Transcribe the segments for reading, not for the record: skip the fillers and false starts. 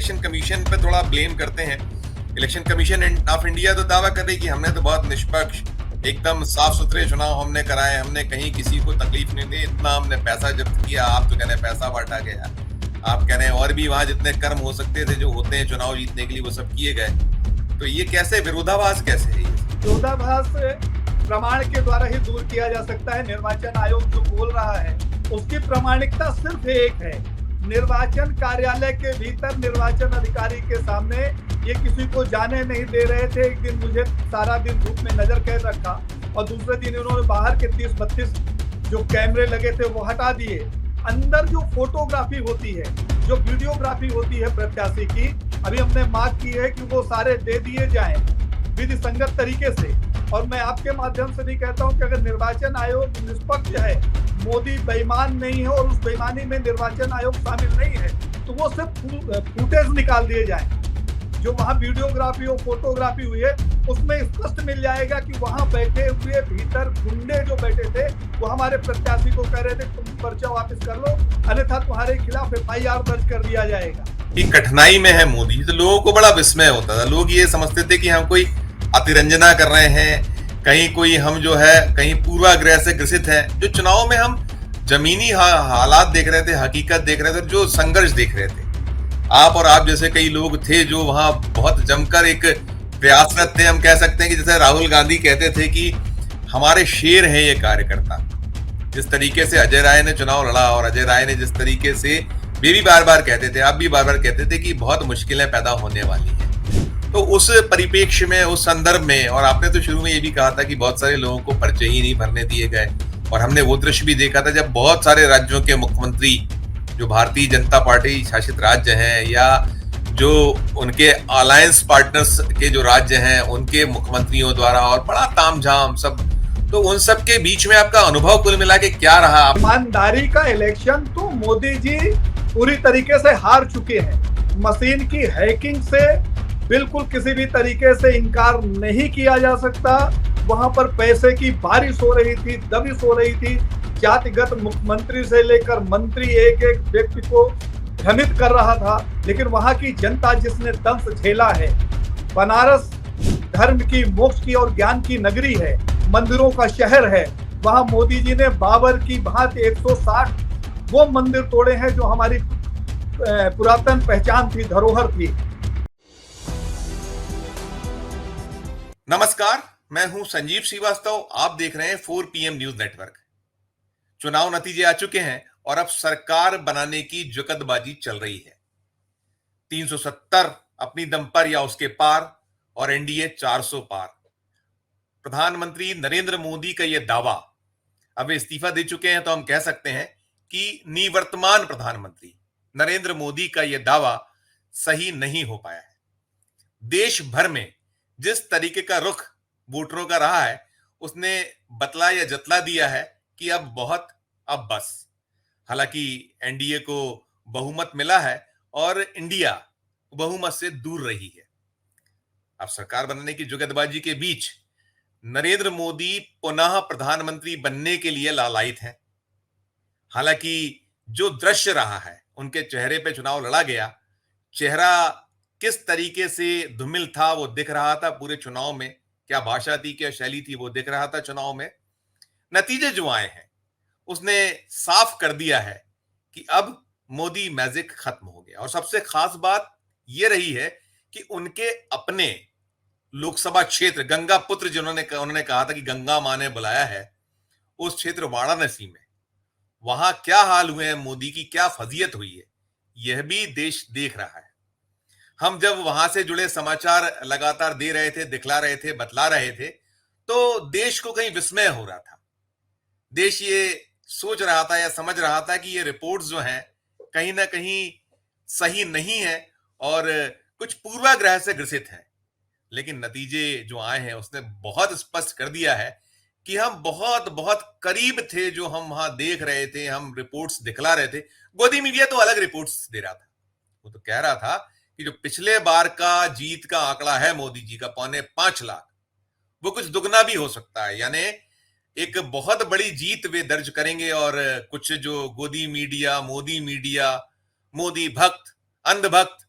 Election commission पे थोड़ा blame करते हैं। इलेक्शन कमीशन ऑफ इंडिया तो दावा कर रही कि हमने तो बहुत निष्पक्ष एकदम साफ सुथरे चुनाव हमने कराए, हमने कहीं किसी को तकलीफ नहीं दी, इतना हमने पैसा जब्त किया। आप तो कह रहे हैं पैसा बांटा गया, आप कह रहे हैं और भी वहां जितने कर्म हो सकते थे जो होते हैं चुनाव जीतने के लिए वो सब किए गए। तो ये कैसे विरोधाभास कैसे है? विरोधाभास प्रमाण के द्वारा ही दूर किया जा सकता है। निर्वाचन आयोग जो बोल रहा है उसकी प्रामाणिकता सिर्फ एक है, निर्वाचन कार्यालय के भीतर निर्वाचन अधिकारी के सामने ये किसी को जाने नहीं दे रहे थे। एक दिन मुझे सारा दिन धूप में नजर कैद रखा और दूसरे दिन उन्होंने बाहर के 30-32 जो कैमरे लगे थे वो हटा दिए। अंदर जो फोटोग्राफी होती है, जो वीडियोग्राफी होती है प्रत्याशी की, अभी हमने मांग की है कि वो सारे दे दिए जाएं विधि संगत तरीके से। और मैं आपके माध्यम से भी कहता हूं कि अगर निर्वाचन आयोग निष्पक्ष है, मोदी बेईमान नहीं है और उस बेईमानी में निर्वाचन आयोग शामिल नहीं है, तो वो सिर्फ फुटेज निकाल दिए जाएं। जो वहां वीडियोग्राफी और फोटोग्राफी हुई है उसमें स्पष्ट मिल जाएगा कि वहां बैठे हुए भीतर गुंडे जो बैठे थे वो हमारे प्रत्याशी को कह रहे थे तुम पर्चा वापस कर लो, अन्यथा तुम्हारे खिलाफ FIR दर्ज कर दिया जाएगा। कि कठिनाई में है मोदी, तो लोगों को बड़ा विस्मय होता था। लोग ये समझते थे कि हम कोई अतिरंजना कर रहे हैं, कहीं कोई हम जो है कहीं पूर्वाग्रह से ग्रसित हैं। जो चुनाव में हम जमीनी हालात देख रहे थे, हकीकत देख रहे थे, जो संघर्ष देख रहे थे, आप और आप जैसे कई लोग थे जो वहां बहुत जमकर एक प्रयासरत थे। हम कह सकते हैं कि जैसे राहुल गांधी कहते थे कि हमारे शेर हैं ये कार्यकर्ता। जिस तरीके से अजय राय ने चुनाव लड़ा और अजय राय ने जिस तरीके से वे भी बार बार कहते थे, आप भी बार बार कहते थे कि बहुत मुश्किलें पैदा होने वाली हैं। तो उस परिप्रेक्ष्य में, उस संदर्भ में, और आपने तो शुरू में ये भी कहा था कि बहुत सारे लोगों को पर्चे ही नहीं भरने दिए गए, और हमने वो दृश्य भी देखा था जब बहुत सारे राज्यों के मुख्यमंत्री जो भारतीय जनता पार्टी शासित राज्य हैं या जो उनके अलायंस पार्टनर्स के जो राज्य हैं उनके मुख्यमंत्रियों द्वारा, और बड़ा तामझाम सब, तो उन सब के बीच में आपका अनुभव कुल मिला के क्या रहा? ईमानदारी का इलेक्शन तो मोदी जी पूरी तरीके से हार चुके हैं। मशीन की हैकिंग से बिल्कुल किसी भी तरीके से इनकार नहीं किया जा सकता। वहां पर पैसे की बारिश हो रही थी, दबिश हो रही थी। जातिगत मुख्यमंत्री से लेकर मंत्री एक एक व्यक्ति को भ्रमित कर रहा था, लेकिन वहां की जनता जिसने दंश झेला है, बनारस धर्म की, मोक्ष की और ज्ञान की नगरी है, मंदिरों का शहर है। वहां मोदी जी ने बाबर की भांति 160 वो मंदिर तोड़े हैं जो हमारी पुरातन पहचान थी, धरोहर थी। नमस्कार, मैं हूं संजीव श्रीवास्तव। आप देख रहे हैं 4 PM न्यूज नेटवर्क। चुनाव नतीजे आ चुके हैं और अब सरकार बनाने की जुगतबाजी चल रही है। 370 अपनी दम पर या उसके पार और एनडीए 400 पार। प्रधानमंत्री नरेंद्र मोदी का यह दावा, अब इस्तीफा दे चुके हैं तो हम कह सकते हैं कि निवर्तमान प्रधानमंत्री नरेंद्र मोदी का यह दावा सही नहीं हो पाया है। देश भर में जिस तरीके का रुख वोटरों का रहा है उसने बतला या जतला दिया है कि अब बहुत, अब बस। हालांकि एनडीए को बहुमत मिला है और इंडिया बहुमत से दूर रही है। अब सरकार बनाने की जुगतबाजी के बीच नरेंद्र मोदी पुनः प्रधानमंत्री बनने के लिए लालायित हैं। हालांकि जो दृश्य रहा है, उनके चेहरे पे चुनाव लड़ा गया, चेहरा किस तरीके से धूमिल था वो दिख रहा था पूरे चुनाव में। क्या भाषा थी, क्या शैली थी, वो दिख रहा था चुनाव में। नतीजे जो आए हैं उसने साफ कर दिया है कि अब मोदी मैजिक खत्म हो गया। और सबसे खास बात यह रही है कि उनके अपने लोकसभा क्षेत्र गंगा पुत्र, उन्होंने कहा था कि गंगा मां ने बुलाया है, उस क्षेत्र वाराणसी में, वहां क्या हाल हुए हैं मोदी की, क्या फजीयत हुई है, यह भी देश देख रहा है। हम जब वहां से जुड़े समाचार लगातार दे रहे थे, दिखला रहे थे, बतला रहे थे, तो देश को कहीं विस्मय हो रहा था। देश ये सोच रहा था या समझ रहा था कि ये रिपोर्ट्स जो हैं कहीं ना कहीं सही नहीं है और कुछ पूर्वाग्रह से ग्रसित हैं। लेकिन नतीजे जो आए हैं उसने बहुत स्पष्ट कर दिया है कि हम बहुत बहुत करीब थे। जो हम वहां देख रहे थे, हम रिपोर्ट्स दिखला रहे थे, गोदी मीडिया तो अलग रिपोर्ट्स दे रहा था। वो तो कह रहा था कि जो पिछले बार का जीत का आंकड़ा है मोदी जी का 5.25 लाख, वो कुछ दुगना भी हो सकता है। यानी एक बहुत बड़ी जीत वे दर्ज करेंगे और कुछ जो गोदी मीडिया, मोदी भक्त, अंधभक्त,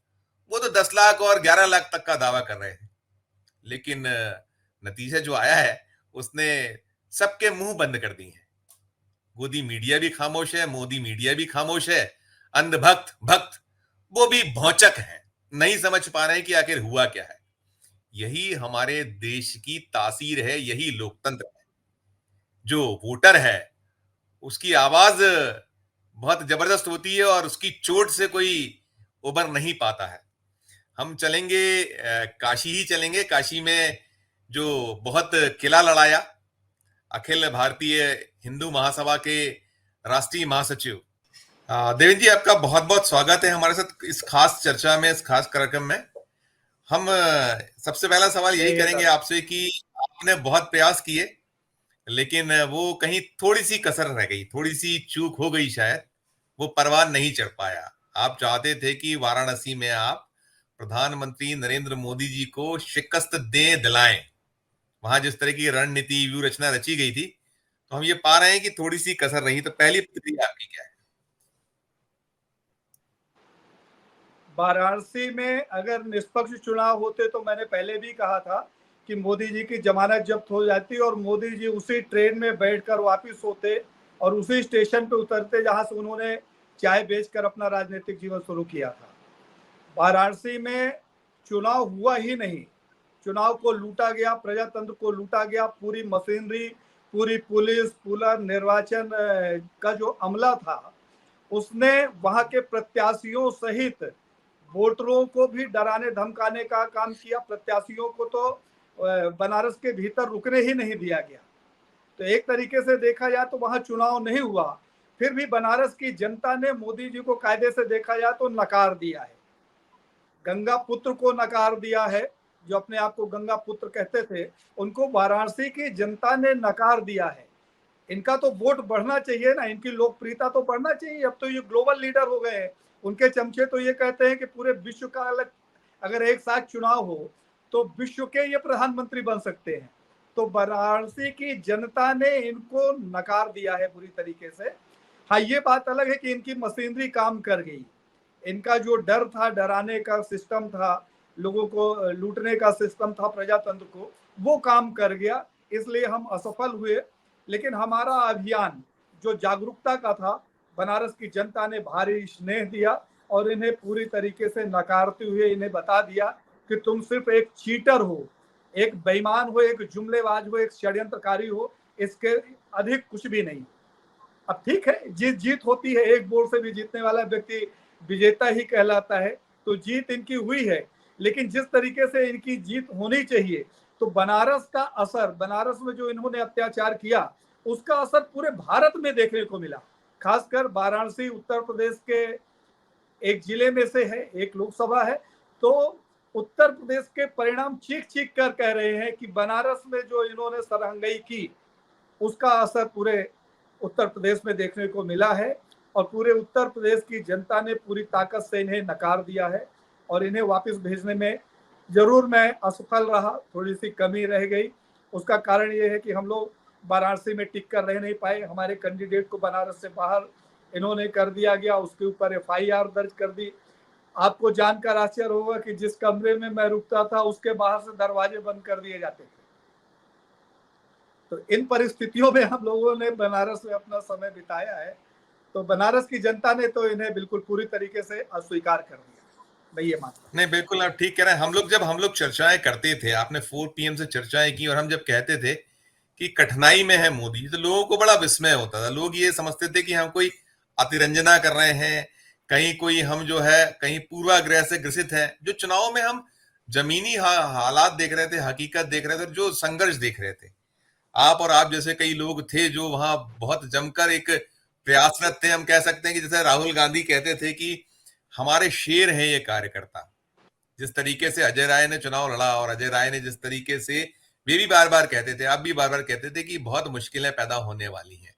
वो तो 10 लाख और 11 लाख तक का दावा कर रहे हैं, लेकिन नतीजा जो आया है उसने सबके मुंह बंद कर दिए हैं। गोदी मीडिया भी खामोश है, मोदी मीडिया भी खामोश है, अंधभक्त भक्त वो भी भौचक है, नहीं समझ पा रहे हैं कि आखिर हुआ क्या है। यही हमारे देश की तासीर है, यही लोकतंत्र है। जो वोटर है उसकी आवाज बहुत जबरदस्त होती है और उसकी चोट से कोई उबर नहीं पाता है। हम चलेंगे, काशी ही चलेंगे। काशी में जो बहुत किला लड़ाया अखिल भारतीय हिंदू महासभा के राष्ट्रीय महासचिव देवेंद्र जी, आपका बहुत बहुत स्वागत है हमारे साथ इस खास चर्चा में, इस खास कार्यक्रम में। हम सबसे पहला सवाल यही करेंगे आपसे कि आपने बहुत प्रयास किए, लेकिन वो कहीं थोड़ी सी कसर रह गई, थोड़ी सी चूक हो गई शायद, वो परवान नहीं चढ़ पाया। आप चाहते थे कि वाराणसी में आप प्रधानमंत्री नरेंद्र मोदी जी को शिकस्त दे दिलाएं। वहां जिस तरह की रणनीति व्यू रचना रची गई थी, तो हम ये पा रहे हैं कि थोड़ी सी कसर रही। तो पहली प्रतिक्रिया आपकी क्या है? वाराणसी में अगर निष्पक्ष चुनाव होते तो मैंने पहले भी कहा था कि मोदी जी की जमानत जब्त हो जाती और मोदी जी उसी ट्रेन में बैठकर वापस होते और उसी स्टेशन पे उतरते जहां से उन्होंने चाय बेचकर अपना राजनीतिक जीवन शुरू किया था। वाराणसी में चुनाव हुआ ही नहीं, चुनाव को लूटा गया, प्रजातंत्र को लूटा गया। पूरी मशीनरी, पूरी पुलिस, पूरा निर्वाचन का जो अमला था उसने वहां के प्रत्याशियों सहित वोटरों को भी डराने धमकाने का काम किया। प्रत्याशियों को तो बनारस के भीतर रुकने ही नहीं दिया गया। तो एक तरीके से देखा जाए तो वहां चुनाव नहीं हुआ, फिर भी बनारस की जनता ने मोदी जी को कायदे से देखा जाए तो नकार दिया है। गंगा पुत्र को नकार दिया है, जो अपने आप को गंगा पुत्र कहते थे, उनको वाराणसी की जनता ने नकार दिया है। इनका तो वोट बढ़ना चाहिए ना, इनकी लोकप्रियता तो बढ़ना चाहिए। अब तो ये ग्लोबल लीडर हो गए हैं। उनके चमचे तो ये कहते हैं कि पूरे विश्व का अगर एक साथ चुनाव हो तो विश्व के ये प्रधानमंत्री बन सकते हैं। तो वाराणसी की जनता ने इनको नकार दिया है पूरी तरीके से। हाँ, ये बात अलग है कि इनकी मशीनरी काम कर गई। इनका जो डर था, डराने का सिस्टम था, लोगों को लूटने का सिस्टम था, प्रजातंत्र को, वो काम कर गया, इसलिए हम असफल हुए। लेकिन हमारा अभियान जो जागरूकता का था, बनारस की जनता ने भारी स्नेह दिया और इन्हें पूरी तरीके से नकारते हुए इन्हें बता दिया कि तुम सिर्फ एक चीटर हो, एक बेईमान हो, एक जुमलेबाज हो, एक षड्यंत्रकारी हो, इसके अधिक कुछ भी नहीं। अब ठीक है, जीत होती है, एक वोट से भी जीतने वाला व्यक्ति विजेता ही कहलाता है। तो जीत इनकी हुई है, लेकिन जिस तरीके से इनकी जीत होनी चाहिए, तो बनारस का असर, बनारस में जो इन्होंने अत्याचार किया उसका असर पूरे भारत में देखने को मिला। खासकर वाराणसी उत्तर प्रदेश के एक जिले में से है, एक लोकसभा है, तो उत्तर प्रदेश के परिणाम चीख चीख कर कह रहे हैं कि बनारस में जो इन्होंने सरहंगई की उसका असर पूरे उत्तर प्रदेश में देखने को मिला है। और पूरे उत्तर प्रदेश की जनता ने पूरी ताकत से इन्हें नकार दिया है और इन्हें वापस भेजने में जरूर मैं असफल रहा, थोड़ी सी कमी रह गई। उसका कारण ये है कि हम लोग वाराणसी में टिक कर रह नहीं पाए। हमारे कैंडिडेट को बनारस से बाहर इन्होंने कर दिया गया, उसके ऊपर एफआईआर दर्ज कर दी। आपको जानकर आश्चर्य होगा कि जिस कमरे में मैं रुकता था उसके बाहर से दरवाजे बंद कर दिए जाते थे। तो इन परिस्थितियों में हम लोगों ने बनारस में अपना समय बिताया है। तो बनारस की जनता ने तो इन्हें बिल्कुल पूरी तरीके से अस्वीकार कर दिया, मैं ये मानता हूं। नहीं, बिल्कुल आप ठीक कह रहे हैं। हम लोग चर्चाएं करते थे, आपने 4 पीएम से चर्चाएं की, और हम जब कहते थे कि कठिनाई में है मोदी, तो लोगों को बड़ा विस्मय होता था। लोग ये समझते थे कि हम कोई अतिरंजना कर रहे हैं, कहीं कोई हम जो है कहीं पूर्वाग्रह से ग्रसित हैं। जो चुनाव में हम जमीनी हालात देख रहे थे, हकीकत देख रहे थे, जो संघर्ष देख रहे थे, आप और आप जैसे कई लोग थे जो वहां बहुत जमकर एक प्रयासरत थे। हम कह सकते हैं कि जैसे राहुल गांधी कहते थे कि हमारे शेर हैं ये कार्यकर्ता। जिस तरीके से अजय राय ने चुनाव लड़ा, और अजय राय ने जिस तरीके से, वे भी बार बार कहते थे, आप भी बार बार कहते थे कि बहुत मुश्किलें पैदा होने वाली हैं।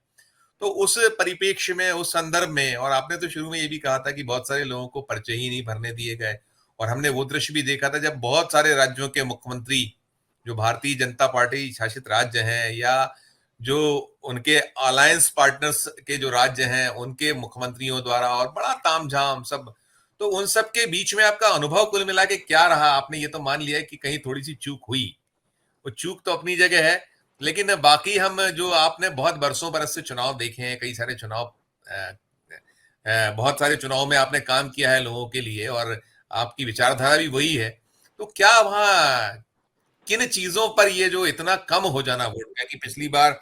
तो उस परिप्रेक्ष्य में, उस संदर्भ में, और आपने तो शुरू में ये भी कहा था कि बहुत सारे लोगों को पर्चे ही नहीं भरने दिए गए, और हमने वो दृश्य भी देखा था जब बहुत सारे राज्यों के मुख्यमंत्री, जो भारतीय जनता पार्टी शासित राज्य हैं या जो उनके अलायंस पार्टनर्स के जो राज्य हैं, उनके मुख्यमंत्रियों द्वारा और बड़ा तामझाम सब तो उन सब के बीच में आपका अनुभव कुल मिला के क्या रहा? आपने ये तो मान लिया कि कहीं थोड़ी सी चूक हुई, वो चूक तो अपनी जगह है, लेकिन बाकी हम जो आपने बहुत बरसों बरस से चुनाव देखे हैं, कई सारे चुनाव, बहुत सारे चुनाव में आपने काम किया है लोगों के लिए, और आपकी विचारधारा भी वही है। तो क्या वहां किन चीजों पर ये जो इतना कम हो जाना वोट का, कि पिछली बार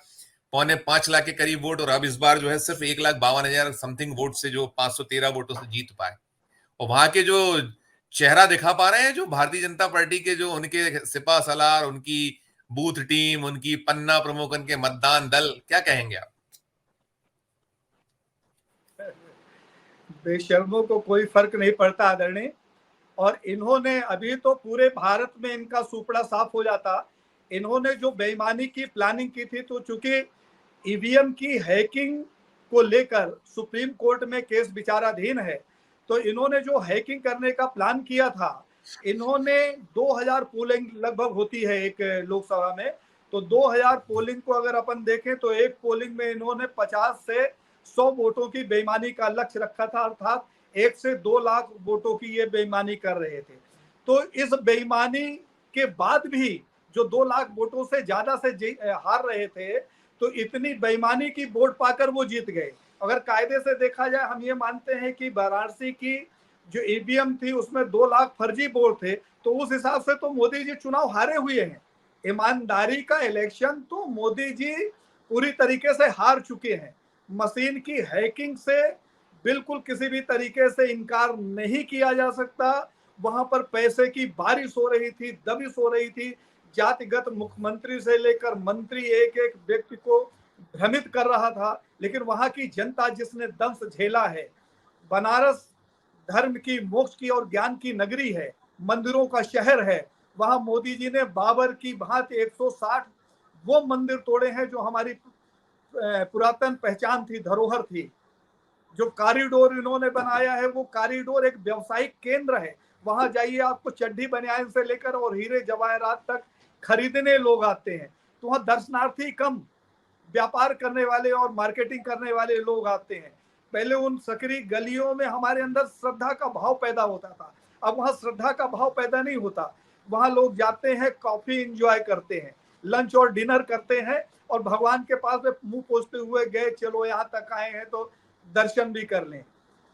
4.25 लाख के करीब वोट, और अब इस बार जो है सिर्फ 1,52,000 समथिंग वोट से जो 513 वोटों से जीत पाए, और वहां के जो चेहरा दिखा पा रहे हैं जो भारतीय जनता पार्टी के, जो उनके सिपा सलार, उनकी बूथ टीम, उनकी पन्ना प्रमुख, उनके मतदान दल, क्या कहेंगे आप? बेशर्मों को कोई फर्क नहीं पड़ता आदरणीय। और इन्होंने अभी तो पूरे भारत में इनका सुपड़ा साफ हो जाता। इन्होंने जो बेईमानी की प्लानिंग की थी, तो चूंकि ईवीएम की हैकिंग को लेकर सुप्रीम कोर्ट में केस विचाराधीन है, तो इन्होंने जो हैकिंग करने का प्लान किया था, इन्होंने 2000 पोलिंग लगभग होती है एक लोकसभा में, तो 2000 पोलिंग को अगर अपन देखें तो एक पोलिंग में इन्होंने 50 से 100 वोटों की बेईमानी का लक्ष्य रखा था, अर्थात 1 से 2 लाख वोटों की ये बेईमानी कर रहे थे। तो इस बेईमानी के बाद भी जो 2 लाख वोटों से ज्यादा से हार रहे थे, तो इतनी बेईमानी की वोट पाकर वो जीत गए। अगर कायदे से देखा जाए, हम ये मानते हैं कि वाराणसी की जो ईवीएम थी उसमें 2 लाख फर्जी वोट थे, तो उस हिसाब से तो मोदी जी चुनाव हारे हुए हैं। ईमानदारी का इलेक्शन तो मोदी जी पूरी तरीके से हार चुके हैं। मशीन की हैकिंग से बिल्कुल किसी भी तरीके से इनकार नहीं किया जा सकता। वहां पर पैसे की बारिश हो रही थी, दबिश हो रही थी। जातिगत मुख्यमंत्री से लेकर मंत्री एक एक व्यक्ति को भ्रमित कर रहा था, लेकिन वहां की जनता जिसने दंश झेला है, बनारस धर्म की, मोक्ष की और ज्ञान की नगरी है, मंदिरों का शहर है। वहां मोदी जी ने बाबर की भांति 160 वो मंदिर तोड़े हैं जो हमारी पुरातन पहचान थी, धरोहर थी। जो कॉरिडोर इन्होंने बनाया है, वो कॉरिडोर एक व्यवसायिक केंद्र है। वहां जाइए, आपको चड्डी बनियान से लेकर और हीरे जवाहरात तक खरीदने लोग आते हैं। तो वहां दर्शनार्थी कम, व्यापार करने वाले और मार्केटिंग करने वाले लोग आते हैं। पहले उन सकरी गलियों में हमारे अंदर श्रद्धा का भाव पैदा होता था, अब वहां श्रद्धा का भाव पैदा नहीं होता। वहां लोग जाते हैं, कॉफी एंजॉय करते हैं, लंच और डिनर करते हैं, और भगवान के पास में मुंह पोछते हुए गए, चलो यहाँ तक आए हैं तो दर्शन भी कर लें।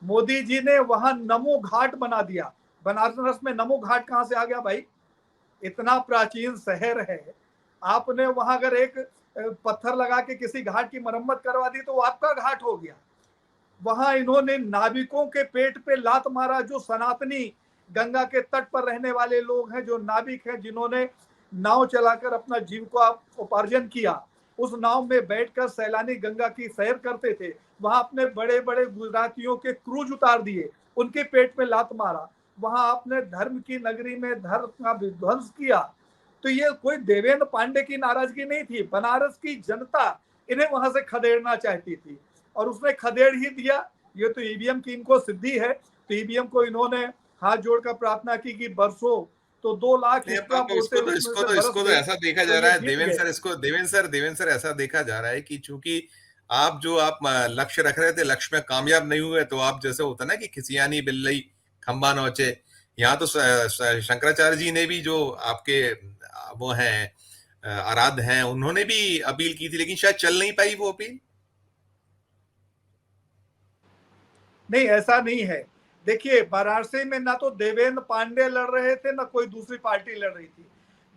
मोदी जी ने वहां नमो घाट बना दिया। बनारस में नमो घाट कहां से आ गया भाई? इतना प्राचीन शहर है, आपने वहां अगर एक पत्थर लगा के किसी घाट की मरम्मत करवा दी तो वो आपका घाट हो गया। वहां इन्होंने नाविकों के पेट पे लात मारा, जो सनातनी गंगा के तट पर रहने वाले लोग हैं, जो नाविक हैं, जिन्होंने नाव चलाकर अपना जीविका उपार्जन किया। उस नाव में बैठकर सैलानी गंगा की सैर करते थे। वहां अपने बड़े बड़े गुजरातियों के क्रूज उतार दिए, उनके पेट में लात मारा। वहां आपने धर्म की नगरी में धर्म का विध्वंस किया। तो ये कोई देवेंद्र पांडे की नाराजगी नहीं थी, बनारस की जनता इन्हें वहां से खदेड़ना चाहती थी, और उसने खदेड़ ही दिया। ये तो ईवीएम की इनको सिद्धि है। तो ईवीएम को इन्होंने हाथ जोड़कर प्रार्थना की कि बरसों, तो 2 लाख एक्स्ट्रा वोटे इसको तो ऐसा देखा जा रहा है, देवेंद्र सर ऐसा देखा जा रहा है कि चूंकि आप लक्ष्य रख रहे थे, लक्ष्य में कामयाब नहीं हुए, तो आप जैसे होता ना कि खिसियानी बिल्लई खंबा नोचे, यहाँ तो शंकराचार्य जी ने भी, जो आपके वो हैं आराध्य हैं, उन्होंने भी अपील की थी, लेकिन शायद चल नहीं पाई वो अपील। नहीं, ऐसा नहीं है। देखिए, वाराणसी में ना तो देवेंद्र पांडे लड़ रहे थे, ना कोई दूसरी पार्टी लड़ रही थी।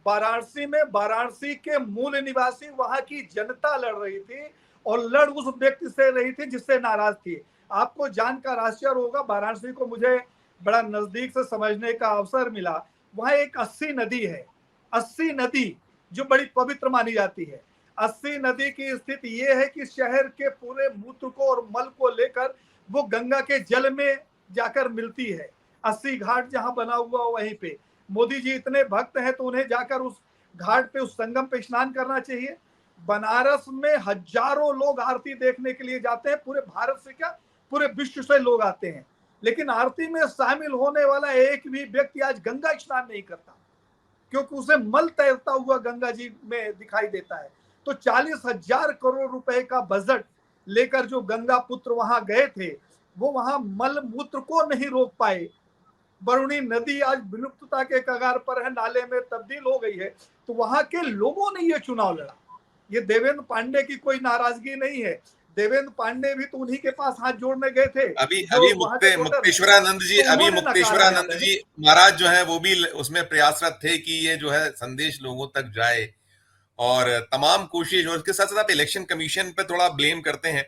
वाराणसी में वाराणसी के मूल निवासी, वहां की जनता लड़ रही थी, और लड़ उस व्यक्ति से रही थी जिससे नाराज थी। आपको जानकर आश्चर्य होगा, वाराणसी को मुझे बड़ा नजदीक से समझने का अवसर मिला। वहां एक 80 नदी है, 80 नदी जो बड़ी पवित्र मानी जाती है। 80 नदी की स्थिति ये है कि शहर के पूरे मूत्र को और मल को लेकर वो गंगा के जल में जाकर मिलती है। 80 घाट जहां बना हुआ वहीं पे मोदी जी इतने भक्त हैं, तो उन्हें जाकर उस घाट पे, उस संगम पे स्नान करना चाहिए। बनारस में हजारों लोग आरती देखने के लिए जाते हैं, पूरे भारत से क्या, पूरे विश्व से लोग आते हैं, लेकिन आरती में शामिल होने वाला एक भी व्यक्ति आज गंगा स्नान नहीं करता, क्योंकि उसे मल तैरता हुआ गंगा जी में दिखाई देता है। तो 40,000 करोड़ रुपए का बजट लेकर जो गंगा पुत्र वहां गए थे, वो वहां मल मूत्र को नहीं रोक पाए। बरुणी नदी आज विलुप्तता के कगार पर है, नाले में तब्दील हो गई है। तो वहां के लोगों ने ये चुनाव लड़ा। ये देवेंद्र पांडे की कोई नाराजगी नहीं है। देवेंद्र पांडे भी तो उन्हीं के पास हाथ जोड़ने गए थे अभी जो अभी वहां के वोटर हैं। मुक्तेश्वरानंद जी, तो अभी उन्होंने नकारा है मुक्तेश्वरानंद आदरणीय। जी महाराज जो है वो भी उसमें प्रयासरत थे कि ये जो है संदेश लोगों तक जाए, और तमाम कोशिश, और उसके साथ साथ आप इलेक्शन कमीशन पे थोड़ा ब्लेम करते हैं।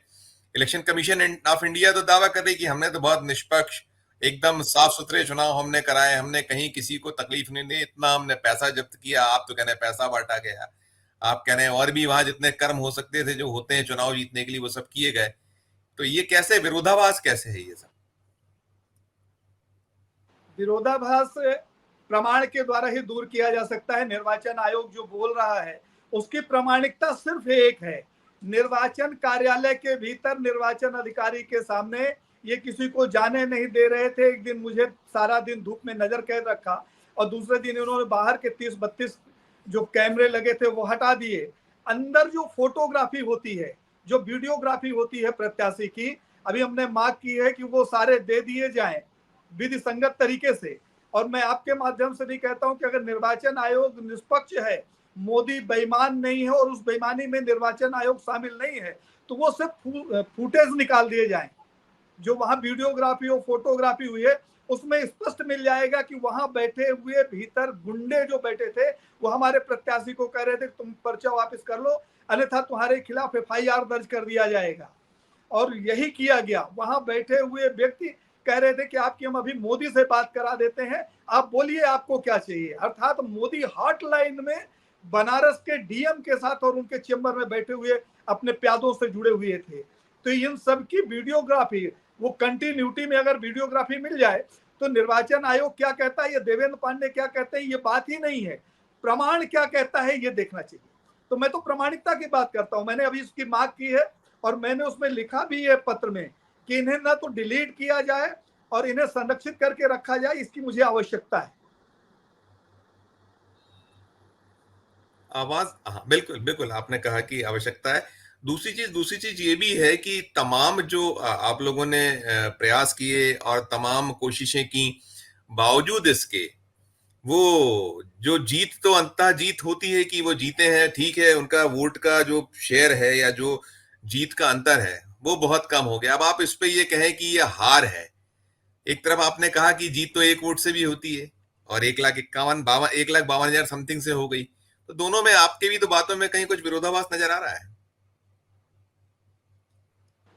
इलेक्शन कमीशन ऑफ इंडिया तो दावा कर रही कि हमने तो बहुत निष्पक्ष, एकदम साफ सुथरे चुनाव हमने कराए, हमने कहीं किसी को तकलीफ नहीं दी, इतना हमने पैसा जब्त किया। आप तो कह रहे हैं पैसा बांटा गया, आप कह रहे हैं और भी वहां जितने कर्म हो सकते थे जो होते हैं चुनाव जीतने के लिए वो सब किए गए। तो ये कैसे विरोधाभास कैसे है ये सब? विरोधाभास प्रमाण के द्वारा ही दूर किया जा सकता है। निर्वाचन आयोग जो बोल रहा है उसकी प्रामाणिकता सिर्फ एक है। निर्वाचन कार्यालय के भीतर निर्वाचन अधिकारी के सामने ये किसी को जाने नहीं दे रहे थे। एक दिन मुझे सारा दिन धूप में नजर कैद रखा और दूसरे दिन उन्होंने बाहर के 30-32 जो कैमरे लगे थे वो हटा दिए। अंदर जो फोटोग्राफी होती है, जो वीडियोग्राफी होती है प्रत्याशी की, अभी हमने मांग की है कि वो सारे दे दिए जाएं विधि संगत तरीके से। और मैं आपके माध्यम से भी कहता हूं कि अगर निर्वाचन आयोग निष्पक्ष है, मोदी बेईमान नहीं है और उस बेईमानी में निर्वाचन आयोग शामिल नहीं है, तो वो सिर्फ फुटेज निकाल दिए जाएं। जो वहां वीडियोग्राफी और फोटोग्राफी हुई है उसमें स्पष्ट मिल जाएगा कि वहां बैठे हुए भीतर गुंडे जो बैठे थे वो हमारे प्रत्याशी को कह रहे थे तुम पर्चा वापस कर लो, अन्यथा तुम्हारे खिलाफ एफआईआर दर्ज कर दिया जाएगा। और यही किया गया। वहां बैठे हुए व्यक्ति कह रहे थे कि आपकी हम अभी मोदी से बात करा देते हैं, आप बोलिए आपको क्या चाहिए। अर्थात मोदी हॉटलाइन में बनारस के डीएम के साथ और उनके चेंबर में बैठे हुए अपने प्यादों से जुड़े हुए थे। तो इन सब की वीडियोग्राफी, वो कंटिन्यूटी में अगर वीडियोग्राफी मिल जाए तो निर्वाचन आयोग क्या कहता है, ये देवेंद्र पांडे क्या कहते हैं, ये बात ही नहीं है। प्रमाण क्या कहता है ये देखना चाहिए। तो मैं तो प्रामाणिकता की बात करता हूं। मैंने अभी इसकी मांग की है और मैंने उसमें लिखा भी है पत्र में कि इन्हें ना तो डिलीट किया जाए और इन्हें संरक्षित करके रखा जाए, इसकी मुझे आवश्यकता है। आवाज, हाँ बिल्कुल बिल्कुल, आपने कहा कि आवश्यकता है। दूसरी चीज ये भी है कि तमाम जो आप लोगों ने प्रयास किए और तमाम कोशिशें की, बावजूद इसके वो जो जीत, तो अंततः जीत होती है कि वो जीते हैं, ठीक है, उनका वोट का जो शेयर है या जो जीत का अंतर है वो बहुत कम हो गया। अब आप इस पे ये कहें कि ये हार है। एक तरफ आपने कहा कि जीत तो एक वोट से भी होती है, और 1,51,000 समथिंग से हो गई। तो दोनों में आपके भी तो बातों में कहीं कुछ विरोधाभास नजर आ रहा है।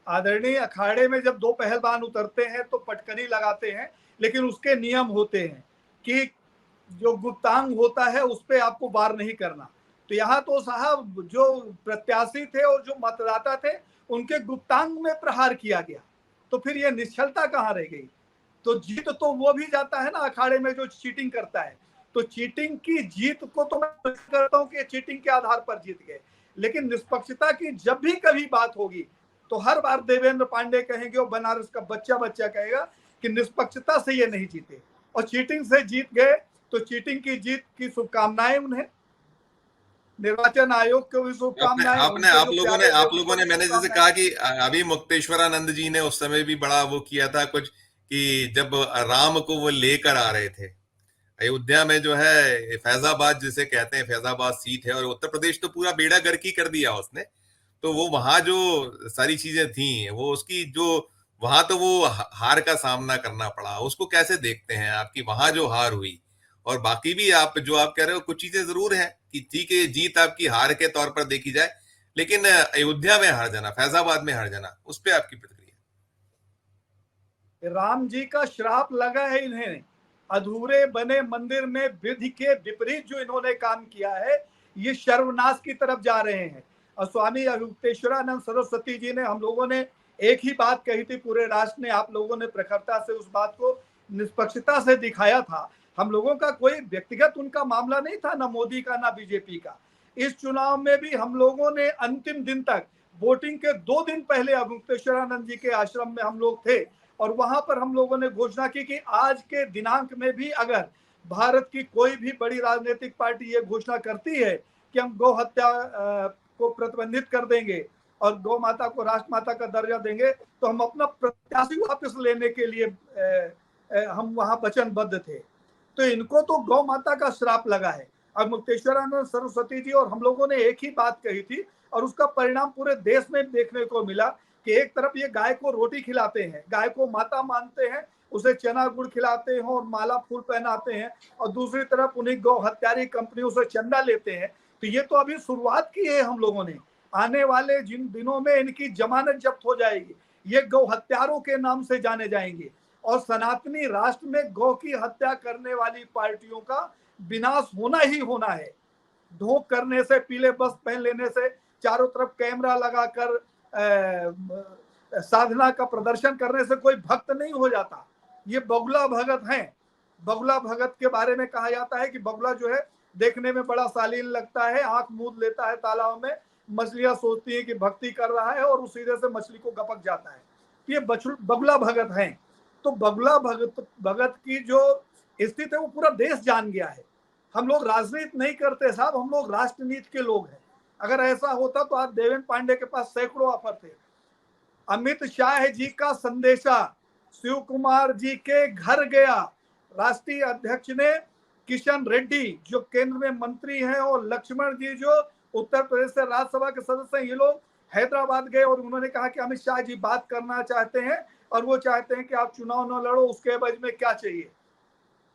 आदरणीय, अखाड़े में जब दो पहलवान उतरते हैं तो पटकनी लगाते हैं, लेकिन उसके नियम होते हैं कि जो गुप्तांग होता है उस पर आपको वार नहीं करना। तो यहाँ तो साहब जो प्रत्याशी थे और जो मतदाता थे उनके गुप्तांग में प्रहार किया गया। तो फिर ये निश्चलता कहाँ रह गई। तो जीत तो वो भी जाता है ना अखाड़े में जो चीटिंग करता है। तो चीटिंग की जीत को तो मैं करता हूं कि चीटिंग के आधार पर जीत गए, लेकिन निष्पक्षता की जब भी कभी बात होगी तो हर बार देवेंद्र पांडे कहेंगे और बनारस का बच्चा बच्चा कहेगा कि निष्पक्षता से ये नहीं जीते और चीटिंग से जीत गए। तो चीटिंग की जीत की शुभकामनाएं उन्हें, निर्वाचन आयोग को भी आपने शुभकामनाएं, आपने उनके आप जो लोगों ने प्यारे थे आप उनको लोगों ने भी मैंने जैसे शुभकामनाएं। कहा कि अभी मुक्तेश्वरानंद जी ने उस समय भी बड़ा वो किया था कुछ, कि जब राम को वो लेकर आ रहे थे अयोध्या में, जो है फैजाबाद जिसे कहते हैं, फैजाबाद सीट है, और उत्तर प्रदेश तो पूरा बेड़ा गर्क ही कर दिया उसने। तो वो वहां जो सारी चीजें थी वो उसकी जो, वहां तो वो हार का सामना करना पड़ा, उसको कैसे देखते हैं आपकी वहां जो हार हुई? और बाकी भी आप जो आप कह रहे हो कुछ चीजें जरूर हैं कि ठीक है जीत आपकी हार के तौर पर देखी जाए, लेकिन अयोध्या में हार जाना, फैजाबाद में हार जाना, उस पर आपकी प्रतिक्रिया? राम जी का श्राप लगा है इन्हें। अधूरे बने मंदिर में विधि के विपरीत जो इन्होंने काम किया है, ये सर्वनाश की तरफ जा रहे हैं। और स्वामी युक्तेश्वरानंद सरस्वती जी ने, हम लोगों ने एक ही बात कही थी, पूरे राष्ट्र ने, आप लोगों ने प्रखरता से उस बात को निष्पक्षता से दिखाया था। हम लोगों का कोई व्यक्तिगत उनका मामला नहीं था, ना मोदी का ना बीजेपी का। इस चुनाव में भी हम लोगों ने अंतिम दिन तक, वोटिंग के 2 दिन पहले मुक्तेश्वरानंद जी के आश्रम में हम लोग थे और वहां पर हम लोगों ने घोषणा की कि आज के दिनांक में भी अगर भारत की कोई भी बड़ी राजनीतिक पार्टी ये घोषणा करती है कि हम गौ हत्या को प्रतिबंधित कर देंगे और गौ माता को राष्ट्रमाता का दर्जा देंगे तो हम अपना प्रत्याशी वापस लेने के लिए हम वहां वचनबद्ध थे। तो इनको तो गौ माता का श्राप लगा है। अब मुक्तेश्वरानंद सरस्वती जी और हम लोगों ने एक ही बात कही थी और उसका परिणाम पूरे देश में देखने को मिला कि एक तरफ ये गाय को रोटी खिलाते हैं, गाय को माता मानते हैं, उसे चना गुड़ खिलाते हैं और माला फूल पहनाते हैं, और दूसरी तरफ उन्हीं गौ हत्यारी कंपनियों से चंदा लेते हैं। तो ये तो अभी शुरुआत की है हम लोगों ने, आने वाले जिन दिनों में इनकी जमानत जब्त हो जाएगी, ये गौ हत्यारों के नाम से जाने जाएंगे और सनातनी राष्ट्र में गौ की हत्या करने वाली पार्टियों का विनाश होना ही होना है। ढोंक करने से, पीले वस्त्र पहन लेने से, चारों तरफ कैमरा लगाकर साधना का प्रदर्शन करने से कोई भक्त नहीं हो जाता। ये बगुला भगत हैं। बगुला भगत के बारे में कहा जाता है कि बगुला जो है देखने में बड़ा शालीन लगता है, आंख मूंद लेता है तालाब में, मछलियां सोचती हैं कि भक्ति कर रहा है और उस सीधे से मछली को गपक जाता है। ये बगुला भगत हैं। तो बगुला भगत की जो स्थिति है वो पूरा देश जान गया है। हम लोग राजनीति नहीं करते साहब, हम लोग राष्ट्रनीति के लोग हैं। अगर ऐसा होता तो आज देवेंद्र पांडे के पास सैकड़ों ऑफर थे। अमित शाह जी का संदेशा शिव कुमार जी के घर गया। राष्ट्रीय अध्यक्ष ने किशन रेड्डी जो केंद्र में मंत्री हैं और लक्ष्मण जी जो उत्तर प्रदेश से राज्यसभा के सदस्य हैं, ये लोग हैदराबाद गए और उन्होंने कहा कि अमित शाह जी बात करना चाहते हैं और वो चाहते हैं कि आप चुनाव न लड़ो, उसके एवज में क्या चाहिए।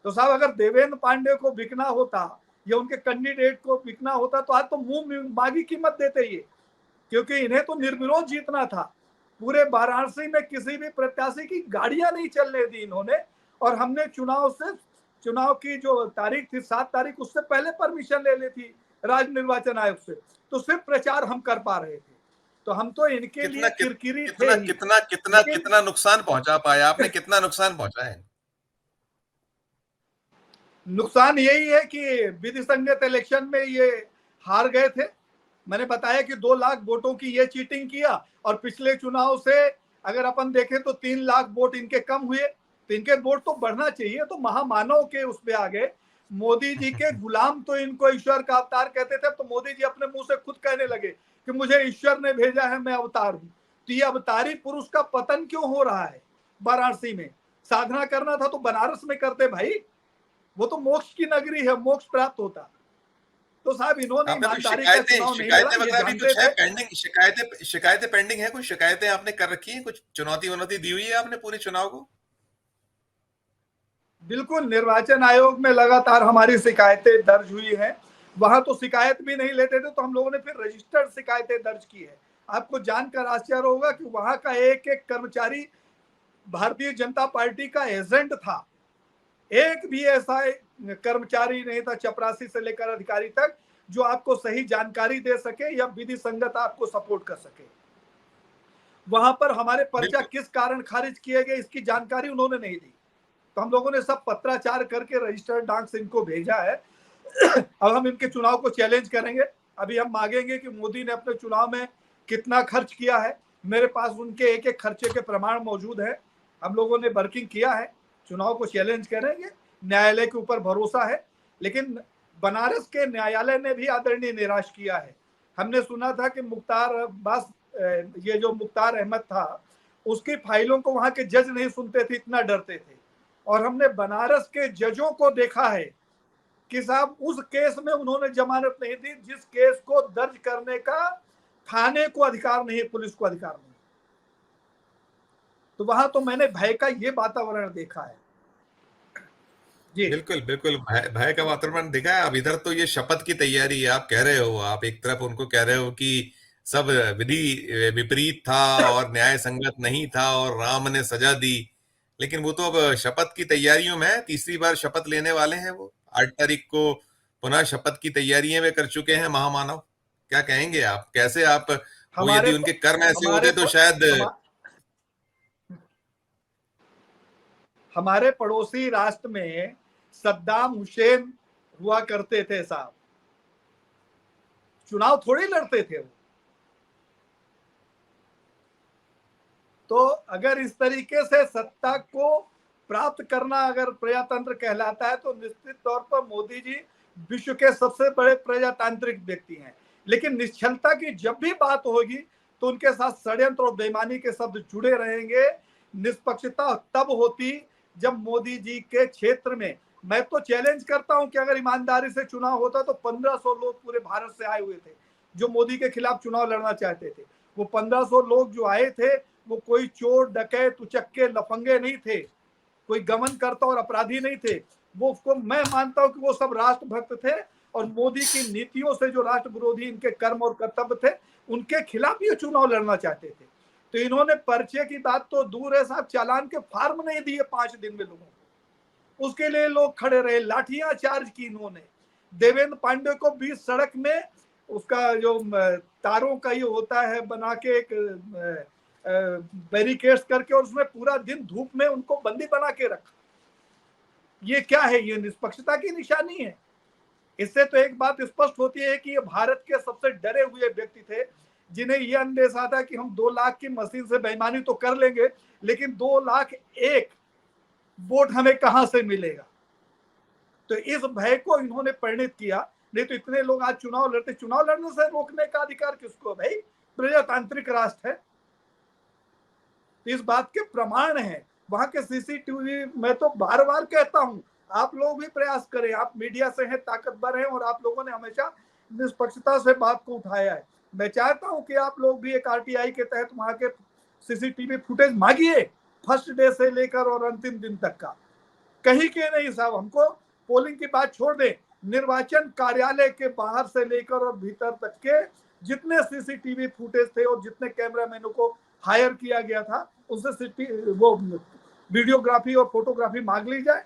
तो साहब अगर देवेंद्र पांडे को बिकना होता या उनके कैंडिडेट को बिकना होता तो आज तो मुंह मांगी कीमत देते ये, क्योंकि इन्हें तो निर्विरोध जीतना था। पूरे वाराणसी में किसी भी प्रत्याशी की गाड़ियां नहीं चलने दी इन्होंने, और हमने चुनाव की जो तारीख थी 7 तारीख, उससे पहले परमिशन ले ली थी राज्य निर्वाचन आयोग से, तो सिर्फ प्रचार हम कर पा रहे थे। तो हम तो इनके लिए किरकिरी थे ही। कितना नुकसान पहुंचा पाया आपने, कितना नुकसान पहुंचा है? नुकसान यही है कि विधि संगत इलेक्शन में ये हार गए थे। मैंने बताया कि 2 लाख वोटों की ये चीटिंग किया, और पिछले चुनाव से अगर अपन देखें तो 3 लाख वोट इनके कम हुए। तो इनके वोट तो बढ़ना चाहिए। तो महामानव के उस पे आ गए। मोदी जी के गुलाम तो इनको ईश्वर का अवतार कहते थे, तो मोदी जी अपने मुंह से खुद कहने लगे कि मुझे ईश्वर ने भेजा है, मैं अवतार हूं। तो ये अवतारी पुरुष का पतन क्यों हो रहा है? वाराणसी में साधना करना था तो बनारस में करते भाई, वो तो मोक्ष की नगरी है, मोक्ष प्राप्त होता। तो साहब इन्होंने ईमानदारी का चुनाव नहीं लड़ा, ये जानते थे। पेंडिंग शिकायतें पेंडिंग है? कुछ शिकायतें आपने कर रखी है? कुछ चुनौती दी हुई है आपने पूरे चुनाव को? बिल्कुल, निर्वाचन आयोग में लगातार हमारी शिकायतें दर्ज हुई हैं। वहां तो शिकायत भी नहीं लेते थे, तो हम लोगों ने फिर रजिस्टर्ड शिकायतें दर्ज की है। आपको जानकर आश्चर्य होगा कि वहां का एक एक कर्मचारी भारतीय जनता पार्टी का एजेंट था। एक भी ऐसा कर्मचारी नहीं था चपरासी से लेकर अधिकारी तक जो आपको सही जानकारी दे सके या विधि संगत आपको सपोर्ट कर सके। वहां पर हमारे पर्चा किस कारण खारिज किए गए इसकी जानकारी उन्होंने नहीं दी। तो हम लोगों ने सब पत्राचार करके रजिस्टर्ड डाक से इनको भेजा है। अब हम इनके चुनाव को चैलेंज करेंगे। अभी हम मांगेंगे कि मोदी ने अपने चुनाव में कितना खर्च किया है। मेरे पास उनके एक एक खर्चे के प्रमाण मौजूद है। हम लोगों ने वर्किंग किया है। चुनाव को चैलेंज करेंगे। न्यायालय के ऊपर भरोसा है, लेकिन बनारस के न्यायालय ने भी आदरणीय निराश किया है। हमने सुना था कि ये जो मुख्तार अहमद था, उसकी फाइलों को वहां के जज नहीं सुनते थे, इतना डरते थे। और हमने बनारस के जजों को देखा है कि साहब उस केस में उन्होंने जमानत नहीं दी जिस केस को दर्ज करने का थाने को अधिकार नहीं, पुलिस को अधिकार नहीं। तो वहां तो मैंने भय का ये वातावरण देखा है। जी बिल्कुल बिल्कुल, भय का वातावरण दिखा है। अब इधर तो ये शपथ की तैयारी है। आप कह रहे हो, आप एक तरफ उनको कह रहे हो कि सब विधि विपरीत था और न्याय संगत नहीं था और राम ने सजा दी, लेकिन वो तो अब शपथ की तैयारियों में है। तीसरी बार शपथ लेने वाले हैं वो। 8 तारीख को पुनः शपथ की तैयारियां में कर चुके हैं महामानव। क्या कहेंगे आप? कैसे आप, वो यदि उनके कर्म ऐसे होते तो शायद हमारे पड़ोसी राष्ट्र में सद्दाम हुसैन हुआ करते थे साहब, चुनाव थोड़ी लड़ते थे वो। तो अगर इस तरीके से सत्ता को प्राप्त करना अगर प्रजातंत्र कहलाता है तो निश्चित तौर पर मोदी जी विश्व के सबसे बड़े प्रजातांत्रिक व्यक्ति हैं। लेकिन निश्चलता की जब भी बात होगी तो उनके साथ षड्यंत्र और बेईमानी के शब्द जुड़े रहेंगे। निष्पक्षता तब होती जब मोदी जी के क्षेत्र में, मैं तो चैलेंज करता हूं कि अगर ईमानदारी से चुनाव होता तो 1500 लोग पूरे भारत से आए हुए थे जो मोदी के खिलाफ चुनाव लड़ना चाहते थे। वो 1500 लोग जो आए थे वो कोई चोर, डकैत, उचक्के, लफंगे नहीं थे, कोई गमन करता और अपराधी नहीं थे। वो उसको मैं मानता हूं कि वो सब राष्ट्रभक्त थे और मोदी की नीतियों से जो राष्ट्र विरोधी इनके कर्म और कर्तव्य थे उनके खिलाफ ये चुनाव लड़ना चाहते थे। तो इन्होंने पर्चे की बात तो दूर है साहब, चालान के फार्म नहीं दिए 5 दिन में लोगों को, उसके लिए लोग खड़े रहे, लाठियां चार्ज की इन्होंने। देवेंद्र पांडे को बीच सड़क में उसका जो तारों का ये होता है बना के एक बैरिकेड्स करके और उसमें पूरा दिन धूप में उनको बंदी बना के रखा। ये क्या है? ये निष्पक्षता की निशानी है। इससे तो एक बात स्पष्ट होती है कि ये भारत के सबसे डरे हुए व्यक्ति थे जिन्हें यह अंदेशा था कि हम 2 लाख की मशीन से बेईमानी तो कर लेंगे लेकिन 2,01,000 वोट हमें कहां से मिलेगा। तो इस भय को इन्होंने परिणित किया। नहीं तो इतने लोग आज चुनाव लड़ते, चुनाव लड़ने से रोकने का अधिकार किसको? भाई प्रजातांत्रिक राष्ट्र है। इस बात के प्रमाण है वहां के सीसीटीवी। मैं तो बार बार कहता हूं आप लोग भी प्रयास करें, आप मीडिया से हैं, ताकतवर हैं और आप लोगों ने हमेशा निष्पक्षता से बात को उठाया है। मैं चाहता हूं कि आप लोग भी एक आरटीआई के तहत वहां के सीसीटीवी फुटेज मांगिए, फर्स्ट डे से लेकर और अंतिम दिन तक का। कहीं के नहीं साहब, हमको पोलिंग की बात छोड़ दें, निर्वाचन कार्यालय के बाहर से लेकर और भीतर तक के जितने सीसीटीवी फुटेज थे और जितने कैमरामैनों को हायर किया गया था उससे वो वीडियोग्राफी और फोटोग्राफी मांग ली जाए,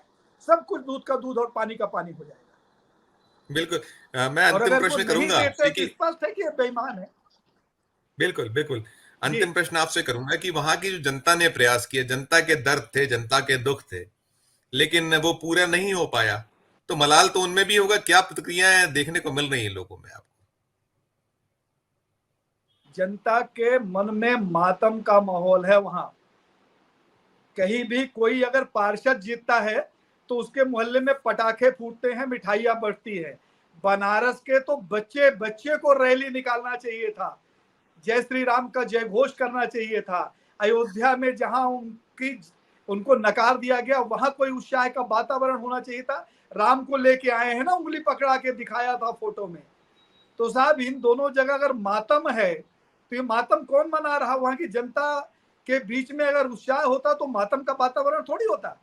सब कुछ दूध का दूध और पानी का पानी हो जाएगा। बिल्कुल। मैं अंतिम प्रश्न करूंगा कि स्पष्ट है कि ये बेईमान है। बिल्कुल बिल्कुल। अंतिम प्रश्न आपसे करूंगा कि वहां की जो जनता ने प्रयास किए, जनता के दर्द थे, जनता के दुख थे, लेकिन वो पूरा नहीं हो पाया, तो मलाल तो उनमें भी होगा। क्या प्रतिक्रियाएं देखने को मिल रही है लोगों में आपको? जनता के मन में मातम का माहौल है। वहां कहीं भी कोई अगर पार्षद जीतता है तो उसके मोहल्ले में पटाखे फूटते हैं, मिठाइयां बंटती है। बनारस के तो बच्चे बच्चे को रैली निकालना चाहिए था, जय श्री राम का जय घोष करना चाहिए था। अयोध्या में जहां उनको नकार दिया गया वहां कोई उत्साह का वातावरण होना चाहिए था। राम को लेके आए हैं ना, उंगली पकड़ा के दिखाया था फोटो में। तो साहब इन दोनों जगह अगर मातम है तो ये मातम कौन मना रहा? वहां की जनता के बीच में अगर उत्साह होता तो मातम का वातावरण थोड़ी होता।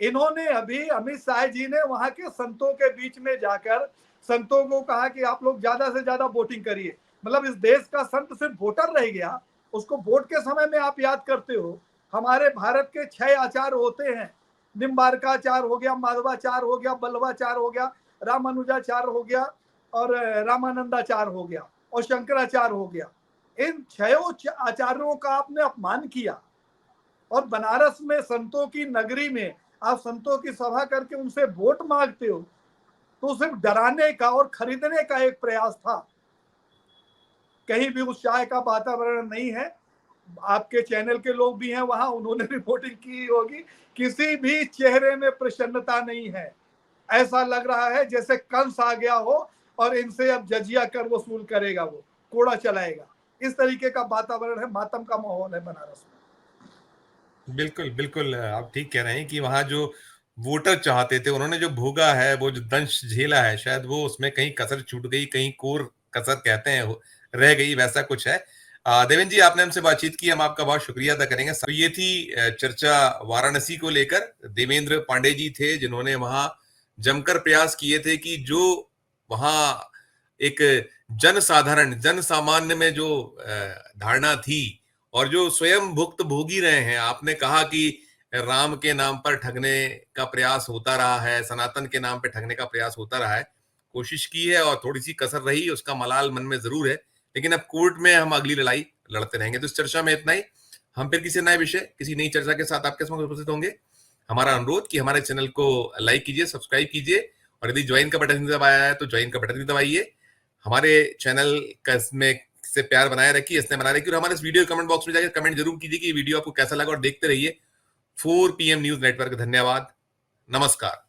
इन्होंने अभी अमित शाह जी ने वहां के संतों के बीच में जाकर संतों को कहा कि आप लोग ज्यादा से ज्यादा वोटिंग करिए। मतलब इस देश का संत सिर्फ वोटर रह गया, उसको वोट के समय में आप याद करते हो। हमारे भारत के 6 आचार्य होते हैं, निम्बारकाचार्य हो गया, माधवाचार्य हो गया, बल्लभाचार्य हो गया, रामानुजाचार्य हो गया और रामानंदाचार्य हो गया और शंकराचार्य हो गया। इन 6 आचार्यों का आपने अपमान किया और बनारस में संतों की नगरी में आप संतों की सभा करके उनसे वोट मांगते हो, तो सिर्फ डराने का और खरीदने का एक प्रयास था। कहीं भी उत्साह का वातावरण नहीं है। आपके चैनल के लोग भी हैं वहां, उन्होंने रिपोर्टिंग की होगी, किसी भी चेहरे में प्रसन्नता नहीं है। ऐसा लग रहा है जैसे कंस आ गया हो और इनसे अब जजिया कर वसूल करेगा, वो कोड़ा चलाएगा। इस तरीके का वातावरण है, मातम का माहौल है बनारस में। बिल्कुल बिल्कुल, आप ठीक कह रहे हैं कि वहां जो वोटर चाहते थे उन्होंने जो भोगा है, वो जो दंश झेला है, शायद वो उसमें कहीं कसर छूट गई, कहीं कोर कसर कहते हैं रह गई, वैसा कुछ है। देवेंद्र जी, आपने हमसे बातचीत की, हम आपका बहुत शुक्रिया अदा करेंगे। तो ये थी चर्चा वाराणसी को लेकर। देवेंद्र पांडे जी थे जिन्होंने वहां जमकर प्रयास किए थे कि जो वहां एक जन साधारण, जन सामान्य में जो धारणा थी और जो स्वयं भुक्त भोगी रहे हैं। आपने कहा कि राम के नाम पर ठगने का प्रयास होता रहा है, सनातन के नाम पर ठगने का प्रयास होता रहा है, कोशिश की है और थोड़ी सी कसर रही, उसका मलाल मन में जरूर है, लेकिन अब कोर्ट में हम अगली लड़ाई लड़ते रहेंगे। तो इस चर्चा में इतना ही। हम फिर किसी नए विषय, किसी नई चर्चा के साथ आपके समक्ष उपस्थित होंगे। हमारा अनुरोध कि हमारे चैनल को लाइक कीजिए, सब्सक्राइब कीजिए और यदि ज्वाइन का बटन दबाया है तो ज्वाइन का बटन भी दबाइए। हमारे चैनल का इसमें से प्यार बनाए रखिए, इसने बनाए रखिए और हमारे इस वीडियो कमेंट बॉक्स में जाकर कमेंट जरूर कीजिए कि वीडियो आपको कैसा लगा और देखते रहिए 4 PM न्यूज नेटवर्क। धन्यवाद, नमस्कार।